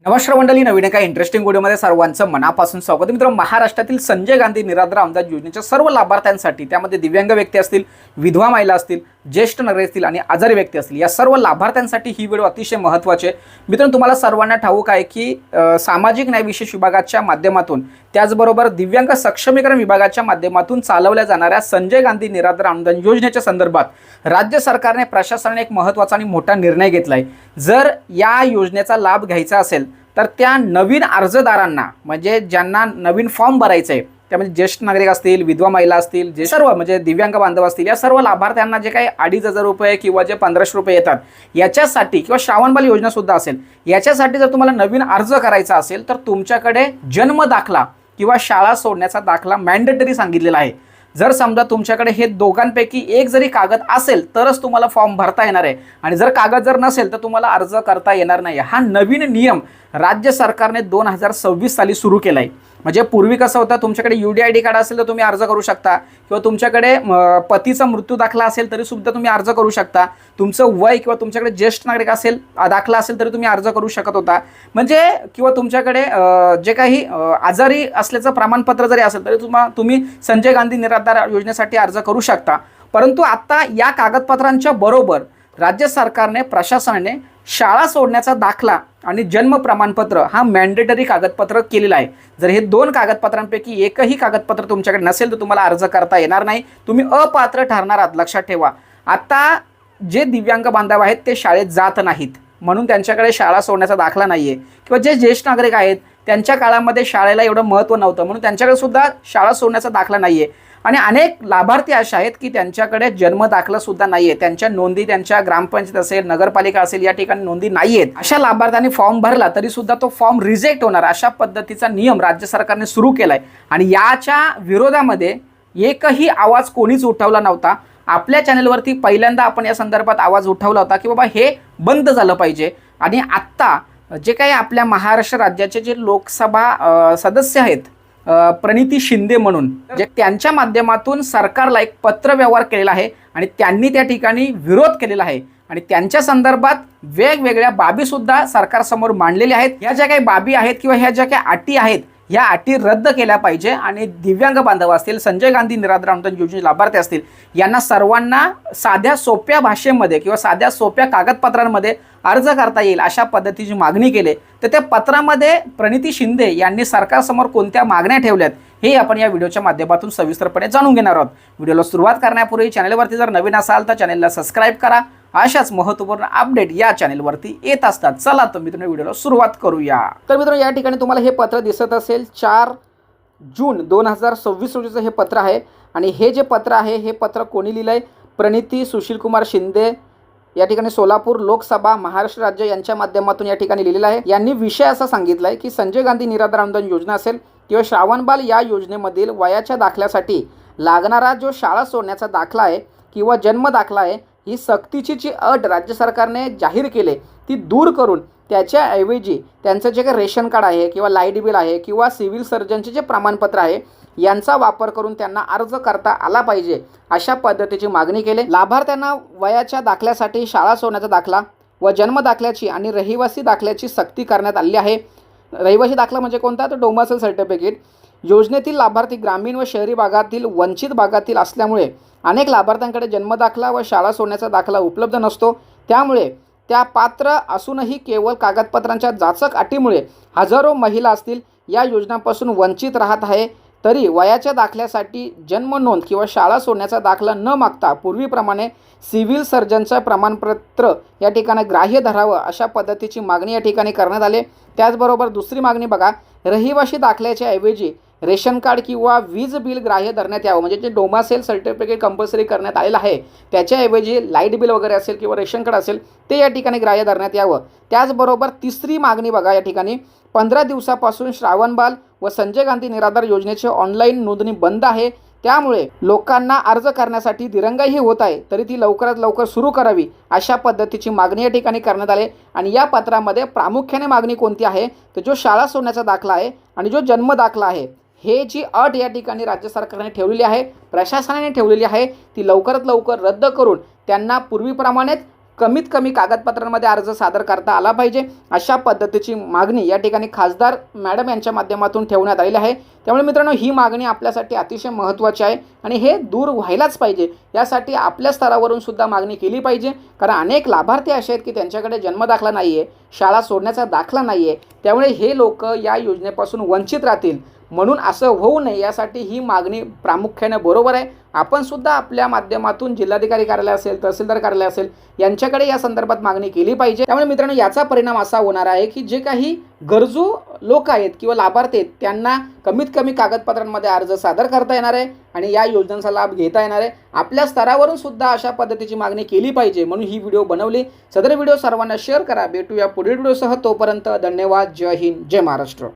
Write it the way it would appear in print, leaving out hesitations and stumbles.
नमस्कार मंडळी, नवीन एका इंटरेस्टिंग व्हिडिओमध्ये सर्वांचं मनापासून स्वागत. मित्र, महाराष्ट्रातील संजय गांधी निराधार अनुदान योजनेच्या सर्व लाभार्थ्यांसाठी, त्यामध्ये दिव्यांग व्यक्ती असतील, विधवा महिला असतील, ज्येष्ठ नागरिक असतील आणि आजारी व्यक्ती असतील, या सर्व लाभार्थ्यांसाठी ही व्हिडिओ अतिशय महत्त्वाची आहे. मित्रांनो, तुम्हाला सर्वांना ठाऊक आहे की सामाजिक न्याय विशेष विभागाच्या माध्यमातून, त्याचबरोबर दिव्यांग सक्षमीकरण विभागाच्या माध्यमातून चालवल्या जाणाऱ्या संजय गांधी निराधार अनुदान योजनेच्या संदर्भात राज्य सरकारने प्रशासनाने एक महत्त्वाचा आणि मोठा निर्णय घेतला आहे. जर या योजनेचा लाभ घ्यायचा असेल तर त्या नवीन अर्जदारांना, म्हणजे ज्यांना नवीन फॉर्म भरायचा आहे, त्यामध्ये ज्येष्ठ नागरिक असतील, विधवा महिला असतील, जे सर्व म्हणजे दिव्यांग बांधव असतील, या सर्व लाभार्थ्यांना जे काही 2,500 रुपये किंवा जे 1,500 रुपये येतात, याच्यासाठी किंवा श्रावणबाल योजना सुद्धा असेल, याच्यासाठी जर तुम्हाला नवीन अर्ज करायचा असेल तर तुमच्याकडे जन्म दाखला किंवा शाळा सोडण्याचा दाखला मॅन्डेटरी सांगितलेला आहे. जर समजा तुमच्याकडे हे दोघांपैकी एक जरी कागद असेल तरच तुम्हाला फॉर्म भरता येणार आहे, आणि जर कागद जर नसेल तर तुम्हाला अर्ज करता येणार नाही. हा नवीन नियम राज्य सरकारने 2026 साली सुरू केला आहे. म्हणजे पूर्वी कसं होतं, तुमच्याकडे UDID कार्ड असेल तर तुम्ही अर्ज करू शकता, किंवा तुमच्याकडे पतीचा मृत्यू दाखला असेल तरी सुद्धा तुम्ही अर्ज करू शकता, तुमचं वय किंवा तुमच्याकडे ज्येष्ठ नागरिक असेल दाखला असेल तरी तुम्ही अर्ज करू शकत होता. म्हणजे किंवा तुमच्याकडे जे काही आजारी असल्याचं प्रमाणपत्र जरी असेल तरी तुम्ही संजय गांधी निराधार योजनेसाठी अर्ज करू शकता. परंतु आता या कागदपत्रांच्या बरोबर राज्य सरकारने, प्रशासनाने शाळा सोडण्याचा दाखला आणि जन्म प्रमाणपत्र हा मॅन्डेटरी कागदपत्र केलेला आहे. जर हे दोन कागदपत्रांपैकी एकही कागदपत्र तुमच्याकडे नसेल तर तुम्हाला अर्ज करता येणार नाही, तुम्ही अपात्र ठरणार आहात. लक्षात ठेवा. आता जे दिव्यांग बांधव आहेत ते शाळेत जात नाहीत, म्हणून त्यांच्याकडे शाळा सोडण्याचा दाखला नाही आहे, किंवा जे ज्येष्ठ नागरिक आहेत त्यांच्या काळामध्ये शाळेला एवढं महत्त्व नव्हतं म्हणून त्यांच्याकडे सुद्धा शाळा सोडण्याचा दाखला नाही आहे. आणि अनेक लाभार्थी असे आहेत की त्यांच्याकडे जन्म दाखला सुद्धा नाही आहे, त्यांच्या नोंदी त्यांच्या ग्रामपंचायत असेल, नगरपालिका असेल, या ठिकाणी नोंदी नाही आहेत. अशा लाभार्थ्यांनी फॉर्म भरला तरी सुद्धा तो फॉर्म रिजेक्ट होणार, अशा पद्धतीचा नियम राज्य सरकारने सुरू केला आहे. आणि याच्या विरोधामध्ये एकही आवाज कोणीच उठवला नव्हता. आपल्या चॅनलवरती पहिल्यांदा आपण या संदर्भात आवाज उठवला होता की बाबा हे बंद झालं पाहिजे. आणि आत्ता जे काही आपल्या महाराष्ट्र राज्याचे जे लोकसभा सदस्य आहेत, प्रणिती शिंदे म्हणून, जे त्यांच्या माध्यमातून सरकारला एक पत्र व्यवहार केलेला आहे आणि त्यांनी त्या ठिकाणी विरोध केलेला आहे. आणि त्यांच्या संदर्भात वेगवेगळ्या बाबी सुद्धा सरकारसमोर मांडलेल्या आहेत. ह्या ज्या काही बाबी आहेत किंवा ह्या ज्या काही अटी आहेत, ह्या अटी रद्द केल्या पाहिजे. आणि दिव्यांग बांधव असतील, संजय गांधी निराधार अनुदान योजनेचे लाभार्थी असतील, यांना सर्वांना साध्या सोप्या भाषेमध्ये किंवा साध्या सोप्या कागदपत्रांमध्ये अर्ज करता येईल अशा पद्धतीची मागणी केली. तर त्या पत्रामध्ये प्रणिती शिंदे यांनी सरकारसमोर कोणत्या मागण्या ठेवल्यात हे आपण या व्हिडिओच्या माध्यमातून सविस्तरपणे जाणून घेणार आहोत. व्हिडिओला सुरुवात करण्यापूर्वी चॅनलवरती जर नवीन असाल तर चॅनलला सबस्क्राईब करा. अशाच महत्त्वपूर्ण अपडेट या चॅनलवरती येत असतात. चला तर मित्रांनो, व्हिडिओला सुरुवात करूया. तर मित्रांनो, या ठिकाणी तुम्हाला हे पत्र दिसत असेल, 4 जून 2026 रोजीचं हे पत्र आहे. आणि हे जे पत्र आहे हे पत्र कोणी लिहिलं आहे? प्रणिती सुशीलकुमार शिंदे, या ठिकाणी सोलापूर लोकसभा महाराष्ट्र राज्य यांच्या माध्यमातून या ठिकाणी लिहिलेलं आहे. यांनी विषय असा सांगितला आहे की संजय गांधी निराधार अनुदान योजना असेल किंवा श्रावणबाल या योजनेमधील वयाच्या दाखल्यासाठी लागणारा जो शाळा सोडण्याचा दाखला आहे किंवा जन्म दाखला आहे, ही सक्तीची जी अट राज्य सरकारने जाहीर केली ती दूर करून त्याच्याऐवजी त्यांचं जे काही रेशन कार्ड आहे किंवा लाईट बिल आहे किंवा सिव्हिल सर्जनचे जे प्रमाणपत्र आहे यांचा वापर करून त्यांना अर्ज करता आला पाहिजे, अशा पद्धतीची मागणी केली. लाभार्थ्यांना वयाच्या दाखल्यासाठी शाळा सोडण्याचा दाखला व जन्म दाखल्याची आणि रहिवासी दाखल्याची सक्ती करण्यात आली आहे. रहिवासी दाखला म्हणजे कोणता? तर डोमासल सर्टिफिकेट. योजनेतील लाभार्थी ग्रामीण व शहरी भागातील वंचित भागातील असल्यामुळे अनेक लाभार्थ्यांकडे जन्म दाखला व शाळा सोडण्याचा दाखला उपलब्ध नसतो. त्यामुळे त्या पात्र असूनही केवळ कागदपत्रांच्या जाचक अटीमुळे हजारो महिला असतील या योजनांपासून वंचित राहत आहे. तरी वयाच्या दाखल्यासाठी जन्म नोंद किंवा शाळा सोडण्याचा दाखला न मागता पूर्वीप्रमाणे सिव्हिल सर्जनचं प्रमाणपत्र या ठिकाणी ग्राह्य धरावं, अशा पद्धतीची मागणी या ठिकाणी करण्यात आली. त्याचबरोबर दुसरी मागणी बघा, रहिवासी दाखल्याच्या ऐवजी रेशन कार्ड किंवा वीज बिल ग्राह्य धरण्यात यावं. म्हणजे जे डोमासेल सर्टिफिकेट कंपल्सरी करण्यात आलेलं आहे त्याच्याऐवजी लाईट बिल वगैरे असेल किंवा रेशन कार्ड असेल ते या ठिकाणी ग्राह्य धरण्यात यावं. त्याचबरोबर तिसरी मागणी बघा, या ठिकाणी 15 दिवसापासून श्रावणबाल व संजय गांधी निराधार योजनेची ऑनलाईन नोंदणी बंद आहे. त्यामुळे लोकांना अर्ज करण्यासाठी दिरंगाई होत आहे, तरी ती लवकरात लवकर सुरू करावी, अशा पद्धतीची मागणी या ठिकाणी करण्यात आली. आणि या पत्रामध्ये प्रामुख्याने मागणी कोणती आहे तर जो शाळा सोडण्याचा दाखला आहे आणि जो जन्म दाखला आहे, हे जी अट या ठिकाणी राज्य सरकारने ठेवलेली आहे, प्रशासनाने ठेवलेली आहे, ती लवकरात लवकर रद्द करून त्यांना पूर्वीप्रमाणेच कमीत कमी कागदपत्रांमध्ये अर्ज सादर करता आला पाहिजे, अशा पद्धतीची मागणी या ठिकाणी खासदार मॅडम यांच्या माध्यमातून ठेवण्यात आलेली आहे। त्यामुळे मित्रांनो, ही मागणी आपल्यासाठी अतिशय महत्त्वाची आहे आणि हे दूर व्हायलाच पाहिजे। यासाठी आपल्या स्तरावरून सुद्धा मागणी केली पाहिजे, कारण अनेक लाभार्थी असे आहेत की त्यांच्याकडे जन्मदाखला नाही आहे, शाळा सोडण्याचा दाखला नाही आहे, त्यामुळे हे लोक या योजनेपासून वंचित राहतील। म्हणून असं होऊ नये यासाठी ही मागणी प्रामुख्याने बरोबर आहे। आपण सुद्धा आपल्या माध्यमातून जिल्हाधिकारी कार्यालय असेल, तहसीलदार कार्यालय असेल, यांच्याकडे या संदर्भात मागणी केली पाहिजे। त्यामुळे मित्रांनो, याचा परिणाम असा होणार आहे की जे काही गरजू लोक आहेत किंवा लाभार्थी आहेत त्यांना कमीत कमी कागदपत्रांमध्ये अर्ज सादर करता येणार आहे आणि या योजनांचा लाभ घेता येणार आहे। आपल्या स्तरावरून सुद्धा अशा पद्धतीची मागणी केली पाहिजे, म्हणून ही व्हिडिओ बनवली। सदर व्हिडिओ सर्वांना शेअर करा। भेटूया पुढील व्हिडिओसह, तोपर्यंत धन्यवाद। जय हिंद, जय महाराष्ट्र।